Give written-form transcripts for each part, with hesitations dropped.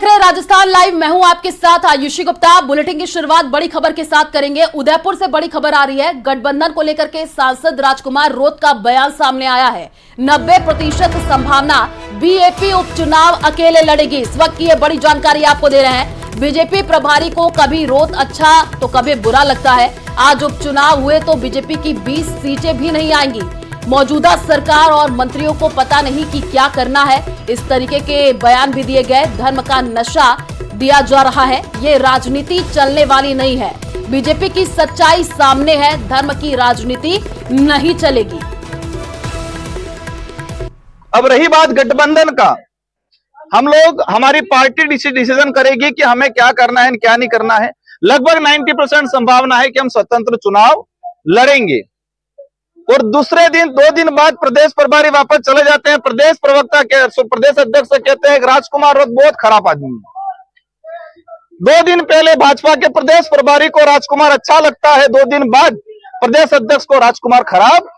देख रहे हैं राजस्थान लाइव। मैं हूं आपके साथ आयुषी गुप्ता। बुलेटिन की शुरुआत बड़ी खबर के साथ करेंगे। उदयपुर से बड़ी खबर आ रही है। गठबंधन को लेकर के सांसद राजकुमार रोत का बयान सामने आया है। 90% संभावना बीएपी उपचुनाव अकेले लड़ेगी। इस वक्त की ये बड़ी जानकारी आपको दे रहे हैं। बीजेपी प्रभारी को कभी रोत अच्छा तो कभी बुरा लगता है। आज उपचुनाव हुए तो बीजेपी की 20 सीटें भी नहीं आएंगी। मौजूदा सरकार और मंत्रियों को पता नहीं कि क्या करना है। इस तरीके के बयान भी दिए गए। धर्म का नशा दिया जा रहा है। ये राजनीति चलने वाली नहीं है। बीजेपी की सच्चाई सामने है। धर्म की राजनीति नहीं चलेगी। अब रही बात गठबंधन का, हम लोग, हमारी पार्टी डिसीजन करेगी कि हमें क्या करना है क्या नहीं करना है। लगभग 90% संभावना है कि हम स्वतंत्र चुनाव लड़ेंगे। और दूसरे दिन 2 दिन बाद प्रदेश प्रभारी वापस चले जाते हैं। प्रदेश प्रवक्ता के प्रदेश अध्यक्ष कहते हैं राजकुमार रोत बहुत खराब आदमी है। 2 दिन पहले भाजपा के प्रदेश प्रभारी को राजकुमार अच्छा लगता है, 2 दिन बाद प्रदेश अध्यक्ष को राजकुमार खराब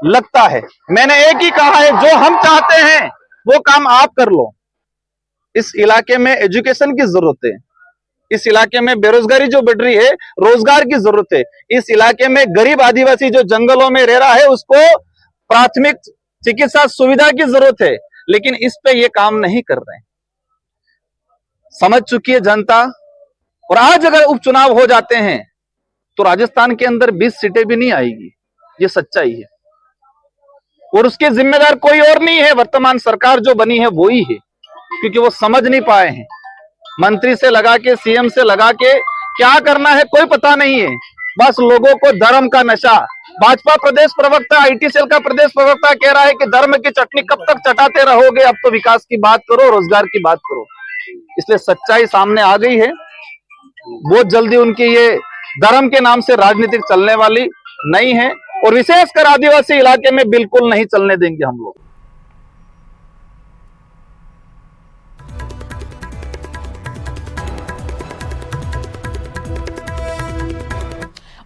लगता है। मैंने एक ही कहा है, जो हम चाहते हैं वो काम आप कर लो। इस इलाके में एजुकेशन की जरूरत है। इस इलाके में बेरोजगारी जो बढ़ रही है, रोजगार की जरूरत है। इस इलाके में गरीब आदिवासी जो जंगलों में रह रहा है उसको प्राथमिक चिकित्सा सुविधा की जरूरत है। लेकिन इस पे ये काम नहीं कर रहे हैं। समझ चुकी है जनता। और आज अगर उपचुनाव हो जाते हैं तो राजस्थान के अंदर 20 सीटें भी नहीं आएगी। ये सच्चाई है। और उसके जिम्मेदार कोई और नहीं है, वर्तमान सरकार जो बनी है वो ही है। क्योंकि वो समझ नहीं पाए हैं। मंत्री से लगा के, सीएम से लगा के क्या करना है कोई पता नहीं है। बस लोगों को धर्म का नशा। भाजपा प्रदेश प्रवक्ता, आईटी सेल का प्रदेश प्रवक्ता कह रहा है कि धर्म की चटनी कब तक चटाते रहोगे, अब तो विकास की बात करो, रोजगार की बात करो। इसलिए सच्चाई सामने आ गई है। बहुत जल्दी उनकी ये धर्म के नाम से राजनीति चलने वाली नहीं है। और विशेषकर आदिवासी इलाके में बिल्कुल नहीं चलने देंगे हम लोग।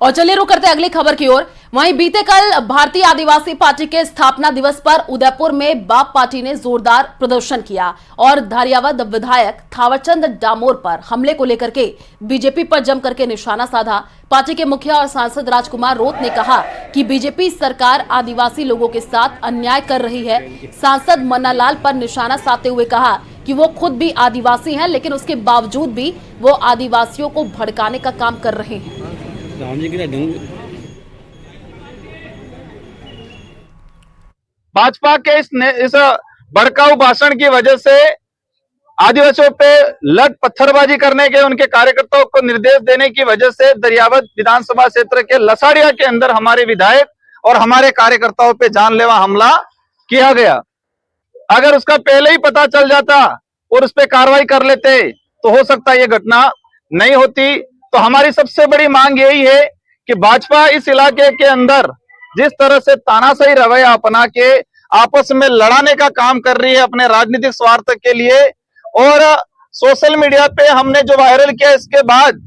और चलिए रुक करते हैं अगली खबर की ओर। वहीं बीते कल भारतीय आदिवासी पार्टी के स्थापना दिवस पर उदयपुर में बाप पार्टी ने जोरदार प्रदर्शन किया और धारियावाद विधायक थावरचंद डामोर पर हमले को लेकर के बीजेपी पर जमकर के निशाना साधा। पार्टी के मुखिया और सांसद राजकुमार रोत ने कहा कि बीजेपी सरकार आदिवासी लोगों के साथ अन्याय कर रही है। सांसद मन्नालाल पर निशाना साधते हुए कहा कि वो खुद भी आदिवासी हैं, लेकिन उसके बावजूद भी वो आदिवासियों को भड़काने का काम कर रहे हैं। भाजपा के इस भड़काऊ भाषण की वजह से आदिवासियों पे लट पत्थरबाजी करने के, उनके कार्यकर्ताओं को निर्देश देने की वजह से दरियावत विधानसभा क्षेत्र के लसाड़िया के अंदर हमारे विधायक और हमारे कार्यकर्ताओं पे जानलेवा हमला किया गया। अगर उसका पहले ही पता चल जाता और उस पर कार्रवाई कर लेते तो हो सकता ये घटना नहीं होती। तो हमारी सबसे बड़ी मांग यही है कि भाजपा इस इलाके के अंदर जिस तरह से तानाशाही रवैया अपना के आपस में लड़ाने का काम कर रही है अपने राजनीतिक स्वार्थ के लिए, और सोशल मीडिया पे हमने जो वायरल किया इसके बाद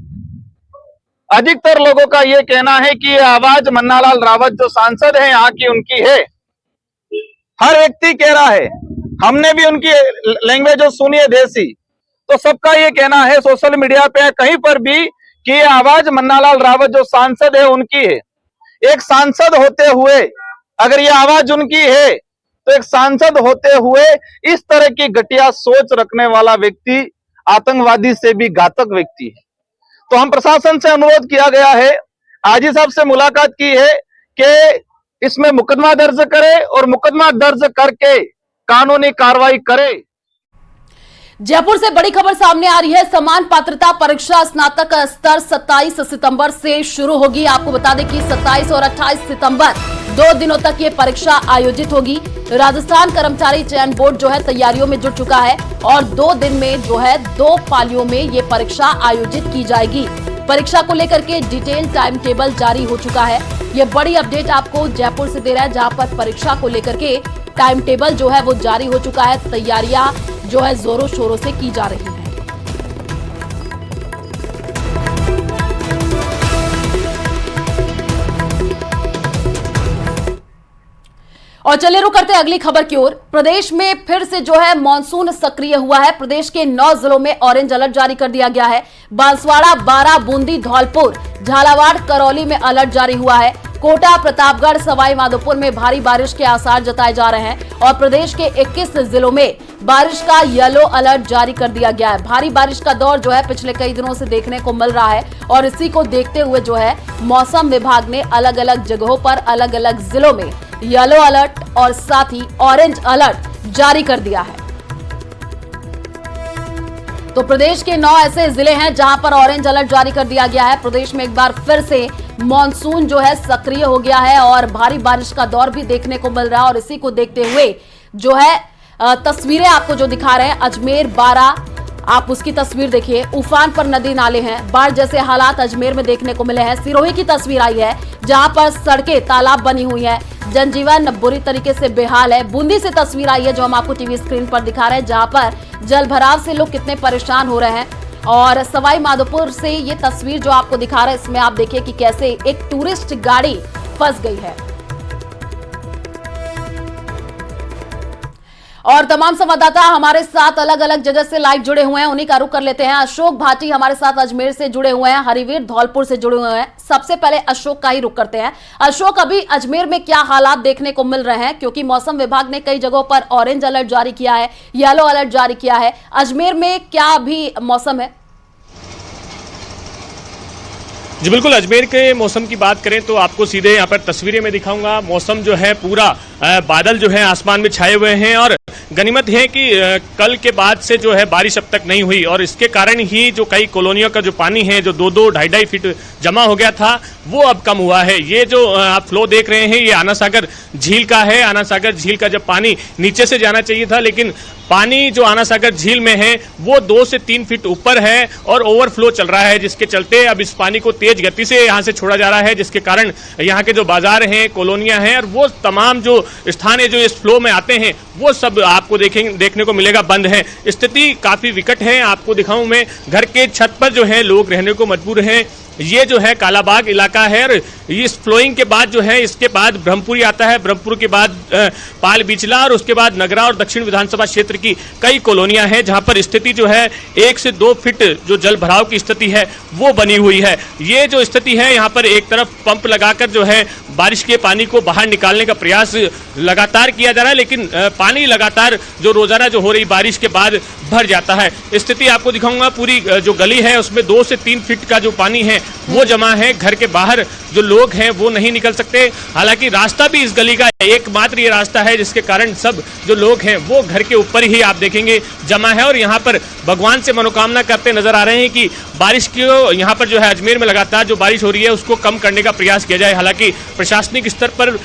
अधिकतर लोगों का यह कहना है कि यह आवाज मन्नालाल रावत जो सांसद है यहाँ की, उनकी है। हर व्यक्ति कह रहा है, हमने भी उनकी लैंग्वेज जो सुनी है देसी, तो सबका ये कहना है सोशल मीडिया पे कहीं पर भी कि ये आवाज मन्नालाल रावत जो सांसद है उनकी है। एक सांसद होते हुए अगर ये आवाज उनकी है तो एक सांसद होते हुए इस तरह की घटिया सोच रखने वाला व्यक्ति आतंकवादी से भी घातक व्यक्ति है। तो हम प्रशासन से अनुरोध किया गया है, आजी साहब से मुलाकात की है कि इसमें मुकदमा दर्ज करे और मुकदमा दर्ज करके कानूनी कार्रवाई करे। जयपुर से बड़ी खबर सामने आ रही है। समान पात्रता परीक्षा स्नातक स्तर 27 सितंबर से शुरू होगी। आपको बता दें कि 27 और 28 सितंबर 2 दिनों तक ये परीक्षा आयोजित होगी। राजस्थान कर्मचारी चयन बोर्ड जो है तैयारियों में जुट चुका है और 2 दिन में जो है 2 पालियों में ये परीक्षा आयोजित की जाएगी। परीक्षा को लेकर के डिटेल टाइम टेबल जारी हो चुका है। ये बड़ी अपडेट आपको जयपुर से दे रहा है, जहां पर परीक्षा को लेकर के टाइम टेबल जो है वो जारी हो चुका है। तैयारियां जो है जोरों शोरों से की जा रही है। और चलिए रुक करते हैं अगली खबर की ओर। प्रदेश में फिर से जो है मानसून सक्रिय हुआ है। प्रदेश के 9 जिलों में ऑरेंज अलर्ट जारी कर दिया गया है। बांसवाड़ा, बारां, बूंदी, धौलपुर, झालावाड़, करौली में अलर्ट जारी हुआ है। कोटा, प्रतापगढ़, सवाई माधोपुर में भारी बारिश के आसार जताए जा रहे हैं और प्रदेश के 21 जिलों में बारिश का येलो अलर्ट जारी कर दिया गया है। भारी बारिश का दौर जो है पिछले कई दिनों से देखने को मिल रहा है और इसी को देखते हुए जो है मौसम विभाग ने अलग अलग जगहों पर अलग अलग जिलों में येलो अलर्ट और साथ ही ऑरेंज अलर्ट जारी कर दिया है। तो प्रदेश के 9 ऐसे जिले हैं जहां पर ऑरेंज अलर्ट जारी कर दिया गया है। प्रदेश में एक बार फिर से मॉनसून जो है सक्रिय हो गया है और भारी बारिश का दौर भी देखने को मिल रहा है और इसी को देखते हुए जो है तस्वीरें आपको जो दिखा रहे हैं अजमेर, बारां, आप उसकी तस्वीर देखिए। उफान पर नदी नाले हैं, बाढ़ जैसे हालात अजमेर में देखने को मिले हैं। सिरोही की तस्वीर आई है जहां पर सड़कें तालाब बनी हुई हैं, जनजीवन बुरी तरीके से बेहाल है। बूंदी से तस्वीर आई है जो हम आपको टीवी स्क्रीन पर दिखा रहे हैं जहां पर जल भराव से लोग कितने परेशान हो रहे हैं। और सवाई माधोपुर से ये तस्वीर जो आपको दिखा रहे हैं इसमें आप देखिए कि कैसे एक टूरिस्ट गाड़ी फंस गई है। और तमाम संवाददाता हमारे साथ अलग अलग जगह से लाइव जुड़े हुए हैं, उन्हीं का रुख कर लेते हैं। अशोक भाटी हमारे साथ अजमेर से जुड़े हुए हैं, हरिवीर धौलपुर से जुड़े हुए हैं। सबसे पहले अशोक का ही रुख करते हैं। अशोक, अभी अजमेर में क्या हालात देखने को मिल रहे हैं, क्योंकि मौसम विभाग ने कई जगहों पर ऑरेंज अलर्ट जारी किया है, येलो अलर्ट जारी किया है। अजमेर में क्या अभी मौसम है? जी बिल्कुल, अजमेर के मौसम की बात करें तो आपको सीधे यहाँ पर तस्वीरें में दिखाऊंगा। मौसम जो है पूरा बादल जो है आसमान में छाए हुए हैं और गनीमत है कि कल के बाद से जो है बारिश अब तक नहीं हुई और इसके कारण ही जो कई कॉलोनियों का जो पानी है जो 2-2, 2.5 फीट जमा हो गया था वो अब कम हुआ है। ये जो आप फ्लो देख रहे हैं ये आना सागर झील का है। आना सागर झील का जब पानी नीचे से जाना चाहिए था लेकिन पानी जो आना सागर झील में है वो 2 से 3 फीट ऊपर है और ओवरफ्लो चल रहा है, जिसके चलते अब इस पानी को तेज गति से यहाँ से छोड़ा जा रहा है, जिसके कारण यहाँ के जो बाजार हैं, कॉलोनियां हैं और वो तमाम जो स्थान है जो इस फ्लो में आते हैं वो सब आपको देखने को मिलेगा बंद है। स्थिति काफी विकट है। आपको दिखाऊं मैं, घर के छत पर जो है लोग रहने को मजबूर हैं। ये जो है कालाबाग इलाका है और इस फ्लोइंग के बाद जो है इसके बाद ब्रह्मपुरी आता है, ब्रह्मपुर के बाद पाल बिचला और उसके बाद नगरा और दक्षिण विधानसभा क्षेत्र की कई कॉलोनियां हैं जहां पर स्थिति जो है 1 से 2 फीट जो जल भराव की स्थिति है वो बनी हुई है। ये जो स्थिति है यहाँ पर एक तरफ पंप लगाकर जो है बारिश के पानी को बाहर निकालने का प्रयास लगातार किया जा रहा है लेकिन पानी लगातार जो रोजाना जो हो रही बारिश के बाद भर जाता है। स्थिति आपको दिखाऊंगा, पूरी जो गली है उसमें 2 से 3 फीट का जो पानी है वो जमा है। घर के बाहर जो लोग हैं वो नहीं निकल सकते। हालांकि रास्ता भी इस गली का एकमात्र ये रास्ता है जिसके कारण सब जो लोग हैं वो घर के ऊपर ही आप देखेंगे जमा है और यहाँ पर भगवान से मनोकामना करते नजर आ रहे हैं कि बारिश को यहाँ पर जो है अजमेर में लगातार जो बारिश हो रही है उसको कम करने का प्रयास किया जाए। हालांकि प्रशासनिक स्तर पर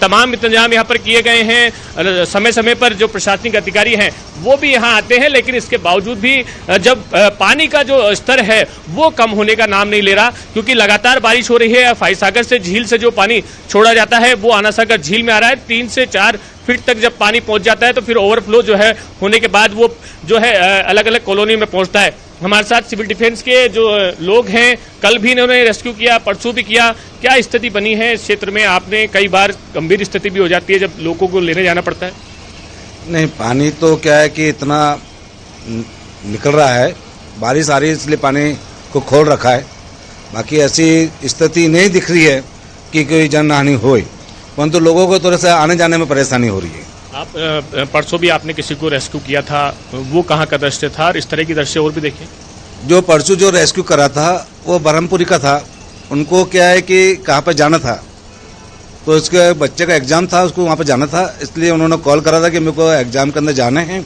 तमाम इंतजाम यहाँ पर किए गए हैं। समय समय पर जो प्रशासनिक अधिकारी हैं वो भी यहाँ आते हैं लेकिन इसके बावजूद भी जब पानी का जो स्तर है वो कम होने का नाम नहीं ले रहा, क्योंकि लगातार बारिश हो रही है। फाइसागर से झील से जो पानी छोड़ा जाता है वो आना सागर झील में आ रहा है। 3 से 4 फीट तक जब पानी पहुंच जाता है तो फिर ओवरफ्लो जो है होने के बाद वो जो है अलग अलग कॉलोनी में पहुंचता है। हमारे साथ सिविल डिफेंस के जो लोग हैं, कल भी इन्होंने रेस्क्यू किया, परसों भी किया। क्या स्थिति बनी है इस क्षेत्र में? आपने कई बार गंभीर स्थिति भी हो जाती है जब लोगों को लेने जाना पड़ता है। नहीं, पानी तो क्या है कि इतना निकल रहा है, बारिश आ रही है इसलिए पानी को खोल रखा है। बाकी ऐसी स्थिति नहीं दिख रही है कि कोई जनहानि होए, परंतु लोगों को थोड़ा सा आने जाने में परेशानी हो रही है। आप परसों भी आपने किसी को रेस्क्यू किया था, वो कहाँ का दृश्य था और इस तरह की दृश्य और भी देखे? जो परसों जो रेस्क्यू करा था वो ब्रह्मपुरी का था। उनको क्या है कि कहाँ पर जाना था तो उसके बच्चे का एग्ज़ाम था, उसको वहाँ पर जाना था, इसलिए उन्होंने कॉल करा था कि मेरे को एग्ज़ाम के अंदर जाना है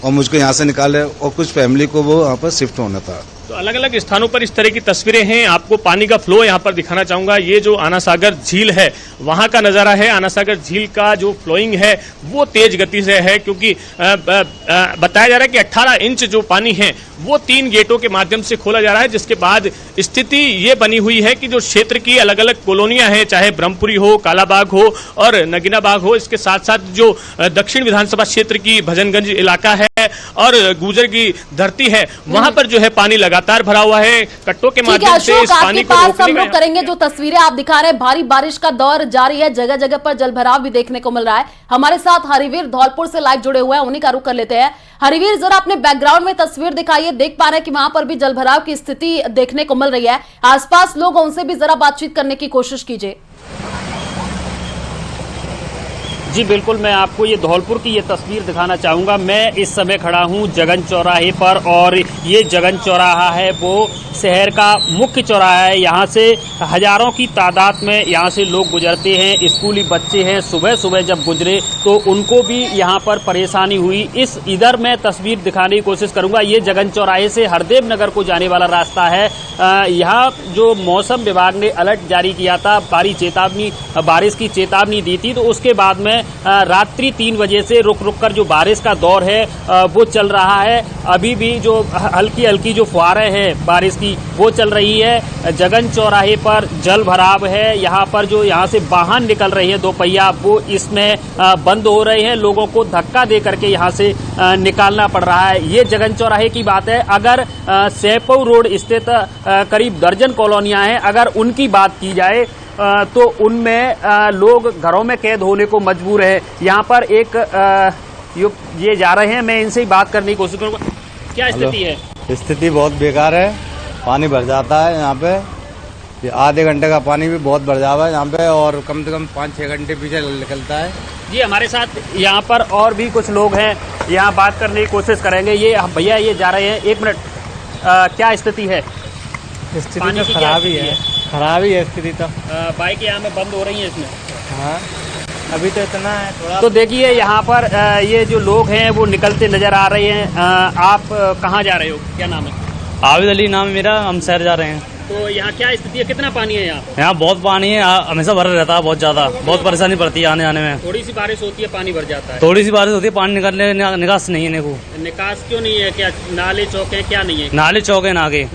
और मुझको यहाँ से निकाले और कुछ फैमिली को वो वहाँ पर शिफ्ट होना था। तो अलग अलग स्थानों पर इस तरह की तस्वीरें हैं। आपको पानी का फ्लो यहाँ पर दिखाना चाहूंगा। ये जो आना सागर झील है वहाँ का नज़ारा है। आना सागर झील का जो फ्लोइंग है वो तेज गति से है, क्योंकि बताया जा रहा है कि 18 इंच जो पानी है वो 3 गेटों के माध्यम से खोला जा रहा है, जिसके बाद स्थिति ये बनी हुई है कि जो क्षेत्र की अलग अलग कॉलोनियां हैं, चाहे ब्रह्मपुरी हो, कालाबाग हो और नगीना बाग हो, इसके साथ साथ जो दक्षिण विधानसभा क्षेत्र की भजनगंज इलाका है और गुजर की धरती है वहां पर जो है पानी लगातार भरा हुआ है। कट्टों के माध्यम से इस पानी को रोकने का करेंगे। जो तस्वीरें आप दिखा रहे हैं, भारी बारिश का दौर जारी है, जगह जगह पर जलभराव भी देखने को मिल रहा है। हमारे साथ हरिवीर धौलपुर से लाइव जुड़े हुए हैं, उन्हीं का रुख कर लेते हैं। हरिवीर, जरा अपने बैकग्राउंड में तस्वीर दिखाइए। देख पा रहे हैं कि वहां पर भी जलभराव की स्थिति देखने को मिल रही है। आसपास लोग, उनसे भी जरा बातचीत करने की कोशिश कीजिए। जी बिल्कुल, मैं आपको ये धौलपुर की ये तस्वीर दिखाना चाहूँगा। मैं इस समय खड़ा हूँ जगन चौराहे पर, और ये जगन चौराहा है वो शहर का मुख्य चौराहा है। यहाँ से हजारों की तादाद में यहाँ से लोग गुजरते हैं। स्कूली बच्चे हैं, सुबह सुबह जब गुजरे तो उनको भी यहाँ पर परेशानी हुई। इधर मैं तस्वीर दिखाने की कोशिश करूँगा। ये जगन चौराहे से हरदेव नगर को जाने वाला रास्ता है। यहाँ जो मौसम विभाग ने अलर्ट जारी किया था, बारिश की चेतावनी दी थी, तो उसके बाद में रात्रि 3 बजे से रुक रुक कर जो बारिश का दौर है वो चल रहा है। अभी भी जो हल्की हल्की जो फुहारें हैं बारिश की वो चल रही है। जगन चौराहे पर जल भराव है। यहाँ पर जो यहाँ से वाहन निकल रही है दोपहिया, वो इसमें बंद हो रहे हैं। लोगों को धक्का दे करके यहाँ से निकालना पड़ रहा है। ये जगन चौराहे की बात है। अगर सैपऊ रोड स्थित करीब दर्जन कॉलोनियां हैं, अगर उनकी बात की जाए तो उनमें लोग घरों में कैद होने को मजबूर है। यहाँ पर एक ये जा रहे हैं, मैं इनसे ही बात करने की कोशिश करूँगा। क्या स्थिति है? स्थिति बहुत बेकार है। पानी भर जाता है यहाँ पे। ये आधे घंटे का पानी भी बहुत भर जाता है यहाँ पे, और कम से कम 5-6 घंटे पीछे निकलता है। जी हमारे साथ यहाँ पर और भी कुछ लोग हैं, यहाँ बात करने की कोशिश करेंगे। ये भैया ये जा रहे हैं, 1 मिनट, क्या स्थिति है? स्थिति तो खराब ही है, खराब ही है स्थिति तो। बाइक यहाँ में बंद हो रही है इसमें। हाँ, अभी तो इतना है थोड़ा। तो देखिए यहाँ पर ये जो लोग हैं वो निकलते नजर आ रहे हैं। आप कहाँ जा रहे हो, क्या नाम है? आबिद अली नाम मेरा, हम शहर जा रहे हैं। तो यहाँ क्या स्थिति है, कितना पानी है यहाँ? यहाँ बहुत पानी है, हमेशा भरा रहता है, बहुत ज्यादा, बहुत परेशानी पड़ती है आने जाने में। थोड़ी सी बारिश होती है पानी भर जाता है। थोड़ी सी बारिश होती है, पानी निकालने निकास नहीं है। निकास क्यों नहीं है? क्या नाले चौक है, क्या नहीं है? नाले चौक है आगे,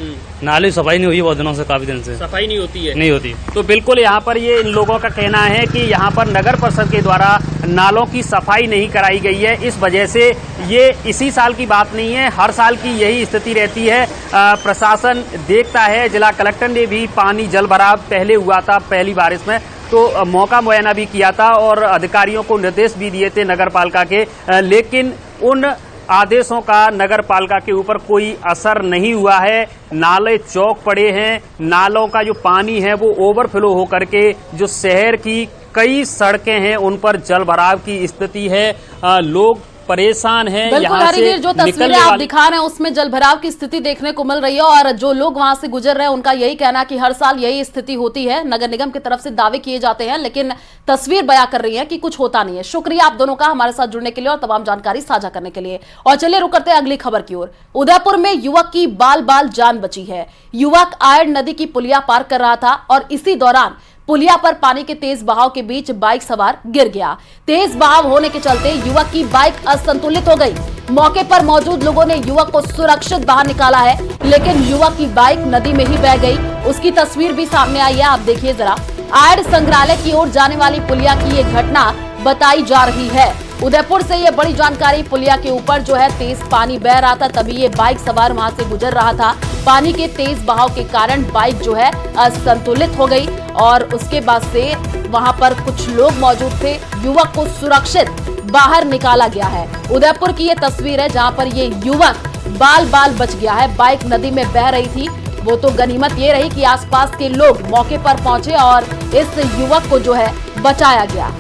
नाले सफाई नहीं हुई बहुत दिनों से, काफी दिन से सफाई नहीं होती है। नहीं होती। तो बिल्कुल यहाँ पर ये इन लोगों का कहना है कि यहाँ पर नगर परिषद के द्वारा नालों की सफाई नहीं कराई गई है। इस वजह से ये इसी साल की बात नहीं है, हर साल की यही स्थिति रहती है। प्रशासन देखता है। जिला कलेक्टर ने भी पानी जल भराव पहले हुआ था पहली बारिश में, तो मौका मुआयना भी किया था और अधिकारियों को निर्देश भी दिए थे नगर पालिका के, लेकिन उन आदेशों का नगर पालिका के ऊपर कोई असर नहीं हुआ है। नाले चौक पड़े हैं, नालों का जो पानी है वो ओवरफ्लो होकर के जो शहर की कई सड़कें हैं उन पर जल भराव की स्थिति है। लोग परेशान हैं। बिल्कुल हरिवीर, जो तस्वीरें आप दिखा रहे हैं उसमें जलभराव की स्थिति देखने को मिल रही है, और जो लोग वहां से गुजर रहे हैं उनका यही कहना है कि हर साल यही स्थिति होती है। नगर निगम की तरफ से दावे किए जाते हैं, लेकिन तस्वीर बयां कर रही है कि कुछ होता नहीं है। शुक्रिया आप दोनों का हमारे साथ जुड़ने के लिए और तमाम जानकारी साझा करने के लिए। और चलिए रुक करते हैं अगली खबर की ओर। उदयपुर में युवक की बाल बाल जान बची है। युवक आयड़ नदी की पुलिया पार कर रहा था और इसी दौरान पुलिया पर पानी के तेज बहाव के बीच बाइक सवार गिर गया। तेज बहाव होने के चलते युवक की बाइक असंतुलित हो गई। मौके पर मौजूद लोगों ने युवक को सुरक्षित बाहर निकाला है, लेकिन युवक की बाइक नदी में ही बह गई। उसकी तस्वीर भी सामने आई है, आप देखिए जरा। आयड़ संग्रहालय की ओर जाने वाली पुलिया की ये घटना बताई जा रही है। उदयपुर से ये बड़ी जानकारी। पुलिया के ऊपर जो है तेज पानी बह रहा था, तभी ये बाइक सवार वहां से गुजर रहा था। पानी के तेज बहाव के कारण बाइक जो है असंतुलित हो गई और उसके बाद से वहां पर कुछ लोग मौजूद थे। युवक को सुरक्षित बाहर निकाला गया है। उदयपुर की ये तस्वीर है जहां पर ये युवक बाल बाल बच गया है। बाइक नदी में बह रही थी, वो तो गनीमत ये रही कि आसपास के लोग मौके पर पहुंचे और इस युवक को जो है बचाया गया।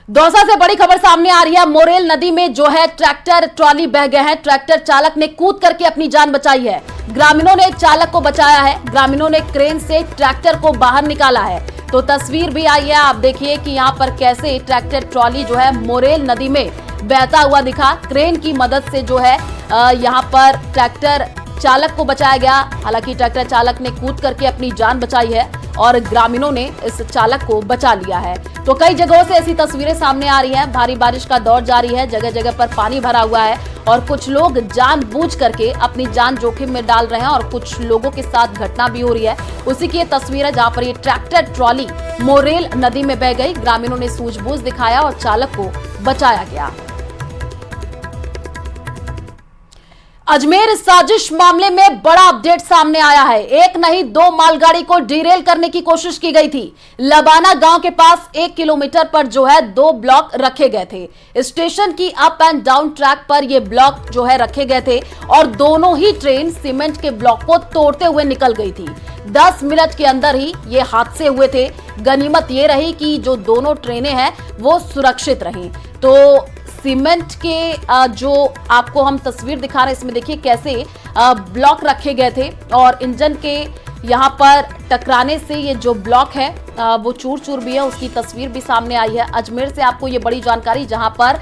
दौसा से बड़ी खबर सामने आ रही है। मोरेल नदी में जो है ट्रैक्टर ट्रॉली बह गए हैं। ट्रैक्टर चालक ने कूद करके अपनी जान बचाई है। ग्रामीणों ने चालक को बचाया है। ग्रामीणों ने क्रेन से ट्रैक्टर को बाहर निकाला है। तो तस्वीर भी आई है, आप देखिए कि यहाँ पर कैसे ट्रैक्टर ट्रॉली जो है मोरेल नदी में बहता हुआ दिखा। क्रेन की मदद से जो है यहाँ पर ट्रैक्टर चालक को बचाया गया। हालांकि ट्रैक्टर चालक ने कूद करके अपनी जान बचाई है और ग्रामीणों ने इस चालक को बचा लिया है। तो कई जगहों से ऐसी तस्वीरें सामने आ रही हैं। भारी बारिश का दौर जारी है, जगह जगह पर पानी भरा हुआ है और कुछ लोग जानबूझ करके अपनी जान जोखिम में डाल रहे हैं और कुछ लोगों के साथ घटना भी हो रही है। उसी की ये तस्वीर है जहां पर ये ट्रैक्टर ट्रॉली मोरेल नदी में बह गई। ग्रामीणों ने सूझबूझ दिखाया और चालक को बचाया गया। अजमेर साजिश मामले में बड़ा अपडेट सामने आया है। एक नहीं 2 मालगाड़ी को डिरेल करने की कोशिश की गई थी। लबाना गांव के पास 1 किलोमीटर पर जो है 2 ब्लॉक रखे गए थे। स्टेशन की अप एंड डाउन ट्रैक पर ये ब्लॉक जो है रखे गए थे और दोनों ही ट्रेन सीमेंट के ब्लॉक को तोड़ते हुए निकल गई थी। 10 मिनट के अंदर ही ये हादसे हुए थे। गनीमत ये रही कि जो दोनों ट्रेनें हैं वो सुरक्षित रहीं। तो सीमेंट के जो आपको हम तस्वीर दिखा रहे हैं, इसमें देखिए कैसे ब्लॉक रखे गए थे और इंजन के यहाँ पर टकराने से ये जो ब्लॉक है वो चूर चूर भी है। उसकी तस्वीर भी सामने आई है। अजमेर से आपको ये बड़ी जानकारी, जहां पर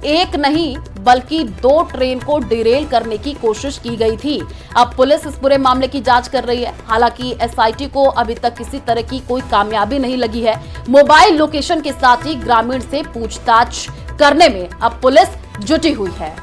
एक नहीं बल्कि 2 ट्रेन को डिरेल करने की कोशिश की गई थी। अब पुलिस इस पूरे मामले की जांच कर रही है। हालांकि एसआईटी को अभी तक किसी तरह की कोई कामयाबी नहीं लगी है। मोबाइल लोकेशन के साथ ही ग्रामीण से पूछताछ करने में अब पुलिस जुटी हुई है।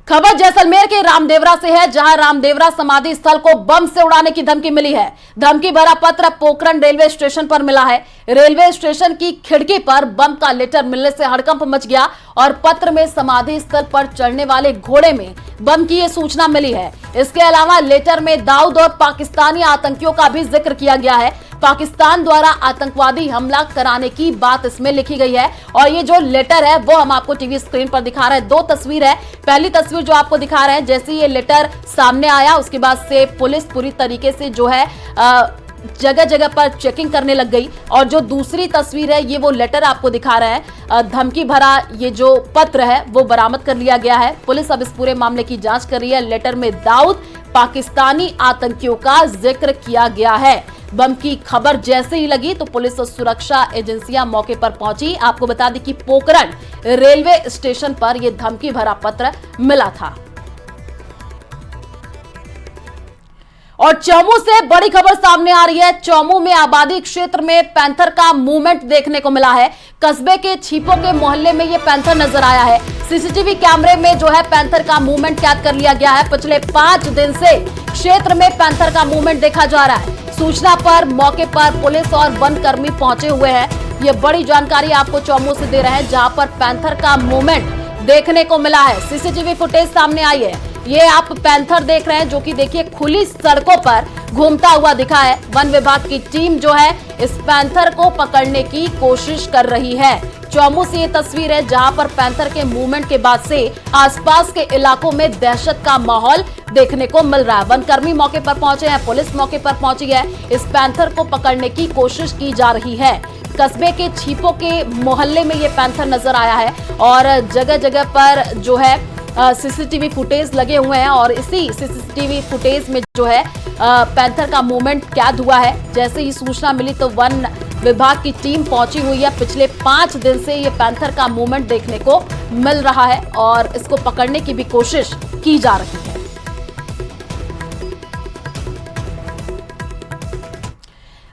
खबर जैसलमेर के रामदेवरा से है, जहां रामदेवरा समाधि स्थल को बम से उड़ाने की धमकी मिली है। धमकी भरा पत्र पोखरण रेलवे स्टेशन पर मिला है। रेलवे स्टेशन की खिड़की पर बम का लेटर मिलने से हड़कंप मच गया और पत्र में समाधि स्थल पर चढ़ने वाले घोड़े में बम की यह सूचना मिली है। इसके अलावा लेटर में दाऊद और पाकिस्तानी आतंकियों का भी जिक्र किया गया है। पाकिस्तान द्वारा आतंकवादी हमला कराने की बात इसमें लिखी गई है और ये जो लेटर है वो हम आपको टीवी स्क्रीन पर दिखा रहे हैं। 2 तस्वीर है। पहली तस्वीर जो आपको दिखा रहे हैं, जैसे ये लेटर सामने आया उसके बाद से पुलिस पूरी तरीके से जो है जगह जगह पर चेकिंग करने लग गई और जो दूसरी तस्वीर है ये वो लेटर आपको दिखा रहे हैं। धमकी भरा ये जो पत्र है वो बरामद कर लिया गया है। पुलिस अब इस पूरे मामले की जांच कर रही है। लेटर में दाऊद पाकिस्तानी आतंकियों का जिक्र किया गया है। बम की खबर जैसे ही लगी तो पुलिस और सुरक्षा एजेंसियां मौके पर पहुंची। आपको बता दें कि पोखरण रेलवे स्टेशन पर यह धमकी भरा पत्र मिला था। और चौमू से बड़ी खबर सामने आ रही है। चौमू में आबादी क्षेत्र में पैंथर का मूवमेंट देखने को मिला है। कस्बे के छीपों के मोहल्ले में यह पैंथर नजर आया है। सीसीटीवी कैमरे में जो है पैंथर का मूवमेंट कैद कर लिया गया है। पिछले 5 दिन से क्षेत्र में पैंथर का मूवमेंट देखा जा रहा है। सूचना पर मौके पर पुलिस और वन कर्मी पहुंचे हुए हैं। ये बड़ी जानकारी आपको चौमू से दे रहे हैं, जहां पर पैंथर का मूवमेंट देखने को मिला है। सीसीटीवी फुटेज सामने आई है। ये आप पैंथर देख रहे हैं जो कि देखिए खुली सड़कों पर घूमता हुआ दिखा है। वन विभाग की टीम जो है इस पैंथर को पकड़ने की कोशिश कर रही है। चौमू से ये तस्वीर है जहां पर पैंथर के मूवमेंट के बाद से आसपास के इलाकों में दहशत का माहौल देखने को मिल रहा है। वनकर्मी मौके पर पहुंचे हैं, पुलिस मौके पर पहुंची है। इस पैंथर को पकड़ने की कोशिश की जा रही है। कस्बे के छीपों के मोहल्ले में ये पैंथर नजर आया है और जगह जगह पर जो है सीसीटीवी फुटेज लगे हुए हैं और इसी सीसीटीवी फुटेज में जो है पैंथर का मूवमेंट कैद हुआ है। जैसे ही सूचना मिली तो वन विभाग की टीम पहुंची हुई है। पिछले 5 दिन से ये पैंथर का मूवमेंट देखने को मिल रहा है और इसको पकड़ने की भी कोशिश की जा रही है।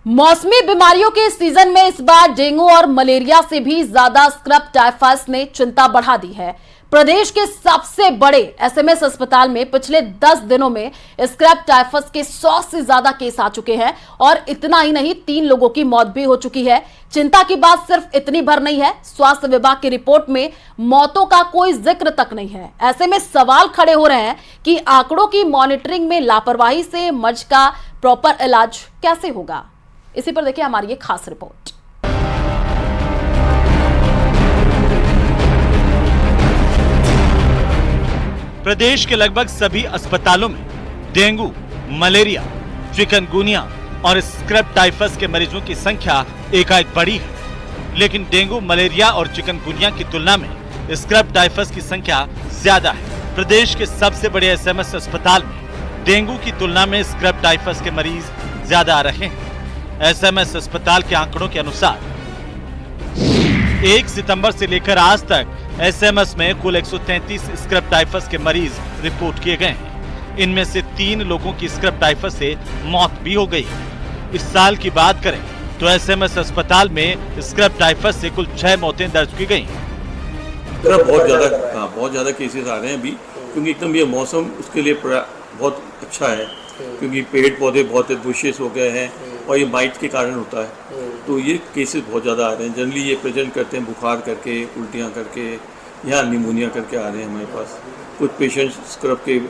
मौसमी बीमारियों के सीजन में इस बार डेंगू और मलेरिया से भी ज्यादा स्क्रब टाइफस ने चिंता बढ़ा दी है। प्रदेश के सबसे बड़े एसएमएस अस्पताल में पिछले 10 दिनों में स्क्रब टाइफस के 100 से ज्यादा केस आ चुके हैं और इतना ही नहीं 3 लोगों की मौत भी हो चुकी है। चिंता की बात सिर्फ इतनी भर नहीं है, स्वास्थ्य विभाग की रिपोर्ट में मौतों का कोई जिक्र तक नहीं है। ऐसे में सवाल खड़े हो रहे हैं कि आंकड़ों की मॉनिटरिंग में लापरवाही से मर्ज का प्रॉपर इलाज कैसे होगा। इसी पर देखिए हमारी ये खास रिपोर्ट। प्रदेश के लगभग सभी अस्पतालों में डेंगू, मलेरिया, चिकनगुनिया और स्क्रब टाइफस के मरीजों की संख्या एकाएक बढ़ी है। लेकिन डेंगू, मलेरिया और चिकनगुनिया की तुलना में स्क्रब टाइफस की संख्या ज्यादा है। प्रदेश के सबसे बड़े एसएमएस अस्पताल में डेंगू की तुलना में स्क्रब टाइफस के मरीज ज्यादा आ रहे हैं। एसएमएस अस्पताल के आंकड़ों के अनुसार 1 सितंबर से लेकर आज तक एसएमएस में कुल 133 स्क्रब टाइफस के मरीज रिपोर्ट किए गए हैं। इनमें से 3 लोगों की स्क्रब टाइफस से मौत भी हो गई। इस साल की बात करें तो एसएमएस अस्पताल में स्क्रब टाइफस से कुल 6 मौतें दर्ज की गई। बहुत ज़्यादा केसेस आ रहे हैं अभी, क्योंकि एकदम ये मौसम उसके लिए बहुत अच्छा है, क्योंकि पेड़ पौधे बहुत बुशेस हो गए हैं और ये माइट के कारण होता है, तो ये केसेस बहुत ज़्यादा आ रहे हैं। जनरली ये प्रेजेंट करते हैं बुखार करके, उल्टियाँ करके या निमोनिया करके आ रहे हैं हमारे पास। कुछ पेशेंट्स स्क्रब के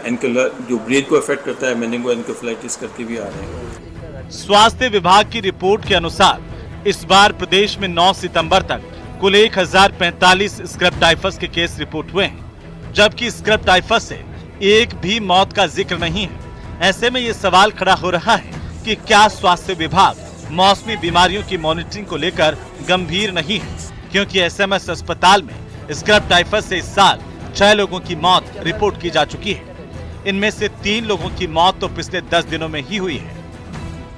एंकल जो ब्रेन को अफेक्ट करता है, मेनिंगो एन्केफेलाइटिस करके भी आ रहे हैं। स्वास्थ्य विभाग की रिपोर्ट के अनुसार इस बार प्रदेश में 9 सितंबर तक कुल 1045 स्क्रब टाइफस के केस रिपोर्ट हुए हैं, जबकि स्क्रब टाइफस से एक भी मौत का जिक्र नहीं है। ऐसे में ये सवाल खड़ा हो रहा है कि क्या स्वास्थ्य विभाग मौसमी बीमारियों की मॉनिटरिंग को लेकर गंभीर नहीं है, क्योंकि एसएमएस अस्पताल में स्क्रब टाइफस से इस साल 6 लोगों की मौत रिपोर्ट की जा चुकी है। इनमें से 3 लोगों की मौत तो पिछले 10 दिनों में ही हुई है।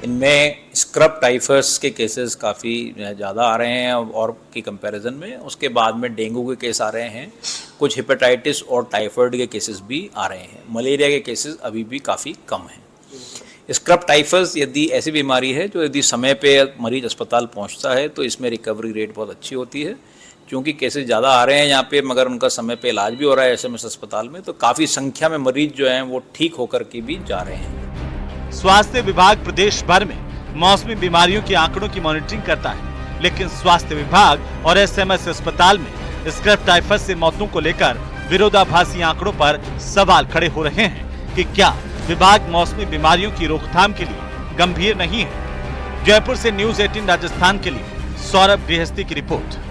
इनमें स्क्रब टाइफस के केसेस काफ़ी ज़्यादा आ रहे हैं और की कंपैरिजन में। उसके बाद में डेंगू के केस आ रहे हैं, कुछ हेपेटाइटिस और टाइफाइड के केसेस भी आ रहे हैं। मलेरिया के केसेस अभी भी काफ़ी कम हैं। स्क्रब टाइफस यदि ऐसी बीमारी है जो यदि समय पे मरीज अस्पताल पहुंचता है तो इसमें रिकवरी रेट बहुत अच्छी होती है, क्योंकि केसेस ज़्यादा आ रहे हैं यहाँ पे, मगर उनका समय पे इलाज भी हो रहा है एसएमएस अस्पताल में, तो काफ़ी संख्या में मरीज जो हैं वो ठीक होकर के भी जा रहे हैं। स्वास्थ्य विभाग प्रदेश भर में मौसमी बीमारियों के आंकड़ों की मॉनिटरिंग करता है, लेकिन स्वास्थ्य विभाग और एसएमएस अस्पताल में स्क्रब टाइफस से मौतों को लेकर विरोधाभासी आंकड़ों पर सवाल खड़े हो रहे हैं कि क्या विभाग मौसमी बीमारियों की रोकथाम के लिए गंभीर नहीं है। जयपुर से न्यूज़ 18 राजस्थान के लिए सौरभ गृहस्थी की रिपोर्ट।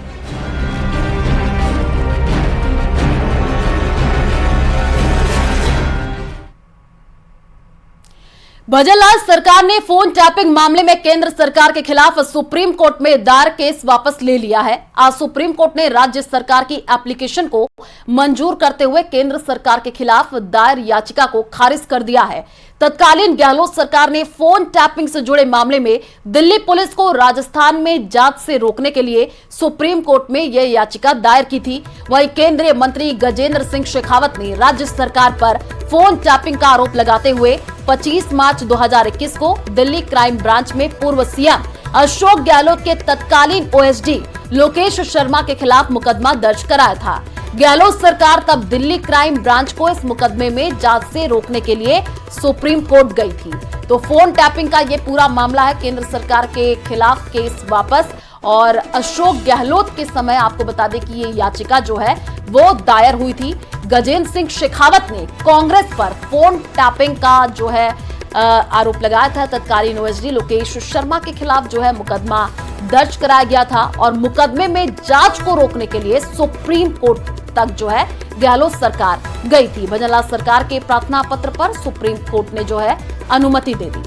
भजनलाल सरकार ने फोन टैपिंग मामले में केंद्र सरकार के खिलाफ सुप्रीम कोर्ट में दायर केस वापस ले लिया है। आज सुप्रीम कोर्ट ने राज्य सरकार की एप्लीकेशन को मंजूर करते हुए केंद्र सरकार के खिलाफ दायर याचिका को खारिज कर दिया है। तत्कालीन गहलोत सरकार ने फोन टैपिंग से जुड़े मामले में दिल्ली पुलिस को राजस्थान में जांच से रोकने के लिए सुप्रीम कोर्ट में यह याचिका दायर की थी। वहीं केंद्रीय मंत्री गजेंद्र सिंह शेखावत ने राज्य सरकार पर फोन टैपिंग का आरोप लगाते हुए 25 मार्च 2021 को दिल्ली क्राइम ब्रांच में पूर्व सीएम अशोक गहलोत के तत्कालीन ओएसडी लोकेश शर्मा के खिलाफ मुकदमा दर्ज कराया था। गहलोत सरकार तब दिल्ली क्राइम ब्रांच को इस मुकदमे में जांच से रोकने के लिए सुप्रीम कोर्ट गई थी। तो फोन टैपिंग का ये पूरा मामला है, केंद्र सरकार के खिलाफ केस वापस। और अशोक गहलोत के समय आपको बता दें कि ये याचिका जो है वो दायर हुई थी। गजेंद्र सिंह शेखावत ने कांग्रेस पर फोन टैपिंग का जो है आरोप लगाया था। तत्कालीन ओएसडी लोकेश शर्मा के खिलाफ जो है मुकदमा दर्ज कराया गया था और मुकदमे में जांच को रोकने के लिए सुप्रीम कोर्ट तक जो है गहलोत सरकार गई थी। भजनलाल सरकार के प्रार्थना पत्र पर सुप्रीम कोर्ट ने जो है अनुमति दे दी।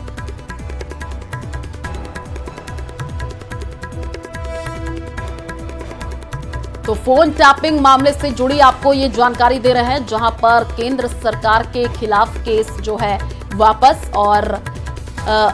तो फोन टैपिंग मामले से जुड़ी आपको ये जानकारी दे रहे हैं, जहां पर केंद्र सरकार के खिलाफ केस जो है वापस। और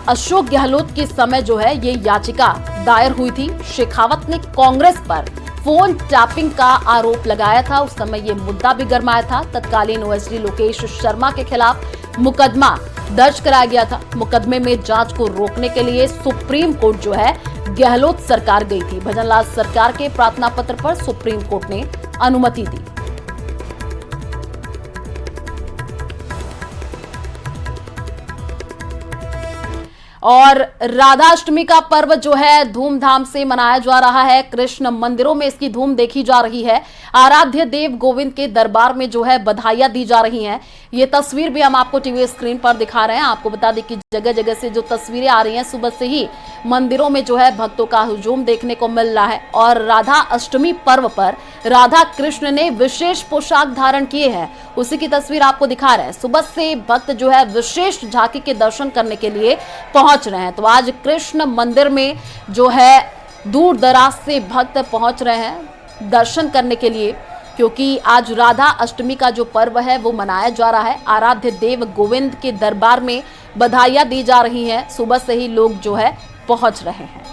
अशोक गहलोत के समय जो है ये याचिका दायर हुई थी। शेखावत ने कांग्रेस पर फोन टैपिंग का आरोप लगाया था, उस समय ये मुद्दा भी गरमाया था। तत्कालीन ओएसडी लोकेश शर्मा के खिलाफ मुकदमा दर्ज कराया गया था। मुकदमे में जांच को रोकने के लिए सुप्रीम कोर्ट जो है गहलोत सरकार गई थी। भजनलाल सरकार के प्रार्थना पत्र पर सुप्रीम कोर्ट ने अनुमति दी। और राधाष्टमी का पर्व जो है धूमधाम से मनाया जा रहा है। कृष्ण मंदिरों में इसकी धूम देखी जा रही है। आराध्य देव गोविंद के दरबार में जो है बधाइयां दी जा रही हैं। ये तस्वीर भी हम आपको टीवी स्क्रीन पर दिखा रहे हैं। आपको बता दें कि जगह जगह से जो तस्वीरें आ रही हैं, सुबह से ही मंदिरों में जो है भक्तों का हुजूम देखने को मिल रहा है। और राधा अष्टमी पर्व पर राधा कृष्ण ने विशेष पोशाक धारण किए हैं, उसी की तस्वीर आपको दिखा रहे हैं। सुबह से भक्त जो है विशेष झांकी के दर्शन करने के लिए पहुंच रहे हैं। तो आज कृष्ण मंदिर में जो है दूर दराज से भक्त पहुंच रहे हैं दर्शन करने के लिए, क्योंकि आज राधा अष्टमी का जो पर्व है वो मनाया जा रहा है। आराध्य देव गोविंद के दरबार में बधाइयां दी जा रही हैं। सुबह से ही लोग जो है पहुंच रहे हैं।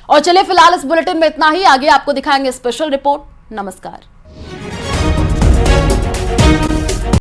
और चलिए फिलहाल इस बुलेटिन में इतना ही। आगे आपको दिखाएंगे स्पेशल रिपोर्ट। नमस्कार।